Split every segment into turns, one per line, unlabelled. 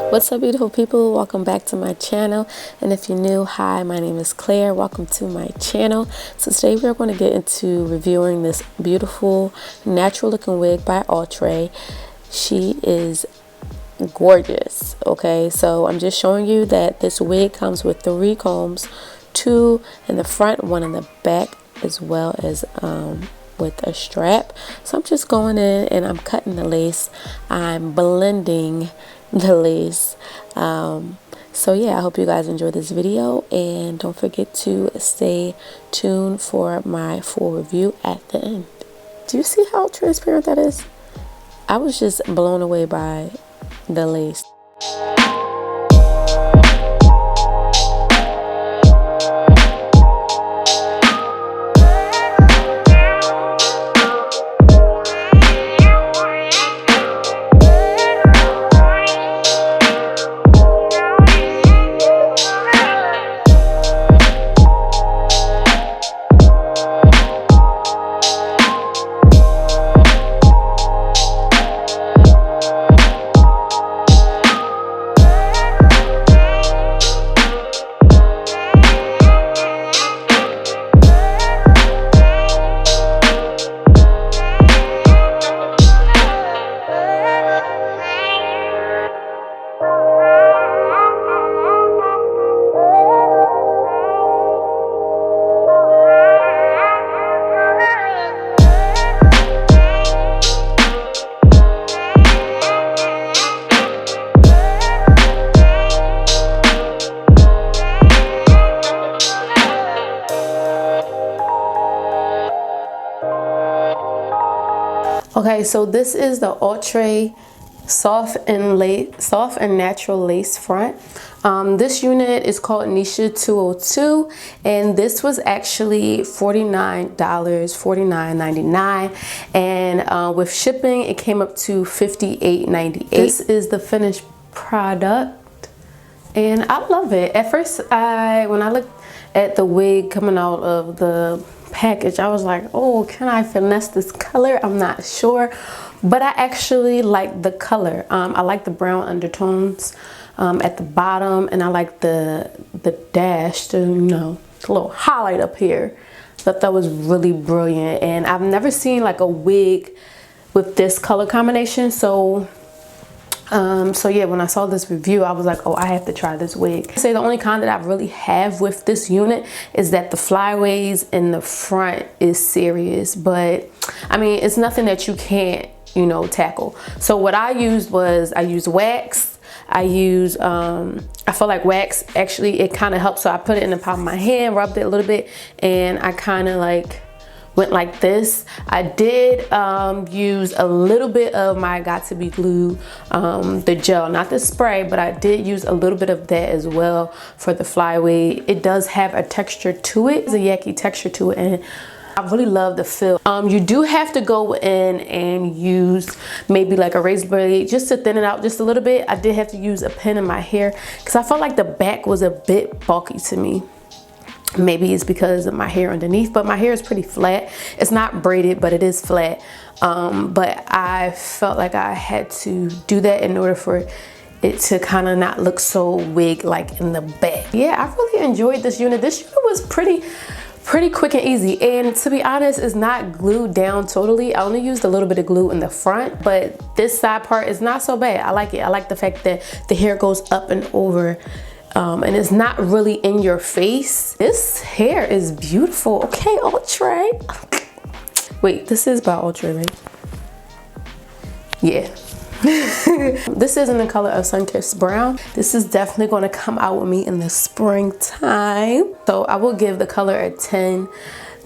What's up, beautiful people? Welcome back to my channel. And if you're new, hi, my name is Claire. Welcome to my channel. So today we are going to get into reviewing this beautiful natural looking wig by Outre. She is gorgeous. Okay, so I'm just showing you that this wig comes with 3 combs, 2 in the front, 1 in the back, as well as with a strap. So I'm just going in and I'm cutting the lace. I'm blending the lace. So yeah, I hope you guys enjoy this video, and don't forget to stay tuned for my full review at the end. Do you see how transparent that is? I was just blown away by the lace. Okay, so this is the Outre soft and natural lace front. This unit is called Neesha 202, and this was actually $49, $49.99, and with shipping it came up to $58.98. This is the finished product, and I love it. At first, when I looked at the wig coming out of the package, I was like, oh, can I finesse this color? I'm not sure, but I actually like the color. I like the brown undertones at the bottom, and I like the dash, the little highlight up here. I thought that was really brilliant, and I've never seen like a wig with this color combination. So yeah, when I saw this review, I was like, oh, I have to try this wig. I say the only con that I really have with this unit is that the flyaways in the front is serious, but I mean, it's nothing that you can't, tackle. So what I used was, I used wax. I feel like wax, actually, it kind of helps. So I put it in the palm of my hand, rubbed it a little bit, and I kind of like went like this. I did use a little bit of my Got To Be Glue, the gel, not the spray, but I did use a little bit of that as well for the flyaway. It does have a texture to it. It's a yucky texture to it, and I really love the feel. You do have to go in and use maybe like a razor blade just to thin it out just a little bit. I did have to use a pin in my hair because I felt like the back was a bit bulky to me. Maybe it's because of my hair underneath, but my hair is pretty flat. It's not braided, but it is flat. But I felt like I had to do that in order for it to kind of not look so wig like in the back. Yeah, I really enjoyed this unit. This unit was pretty quick and easy, and to be honest, it's not glued down totally. I only used a little bit of glue in the front, but this side part is not so bad. I like it. I like the fact that the hair goes up and over, and it's not really in your face. This hair is beautiful. Okay, Outre. Wait, this is by Outre, right? Yeah. This is in the color of Sun-Kissed Brown. This is definitely going to come out with me in the springtime. So I will give the color a 10.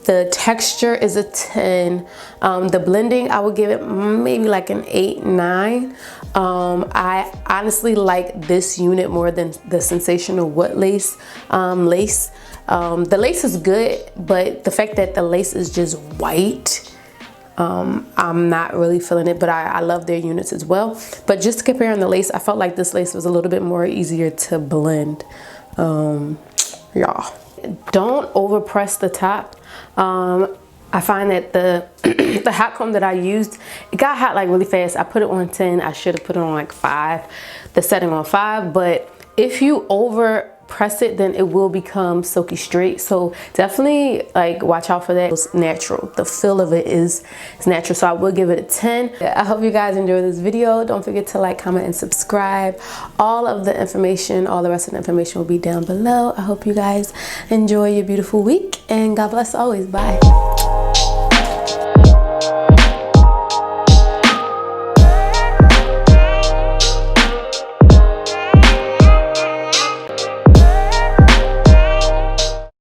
The texture is a 10. The blending, I would give it maybe like an 8, 9. I honestly like this unit more than the Sensational Wood Lace lace. The lace is good, but the fact that the lace is just white, I'm not really feeling it, but I love their units as well. But just comparing the lace, I felt like this lace was a little bit more easier to blend. Y'all, don't overpress the top. I find that the the hot comb that I used, it got hot like really fast. I put it on 10. I should have put it on like 5, the setting on 5. But if you over press it, then it will become silky straight. So definitely like watch out for that. It's natural. The feel of it is natural. So I will give it a 10. I hope you guys enjoyed this video. Don't forget to like, comment, and subscribe. All of the information, all the rest of the information will be down below. I hope you guys enjoy your beautiful week, and God bless always. Bye.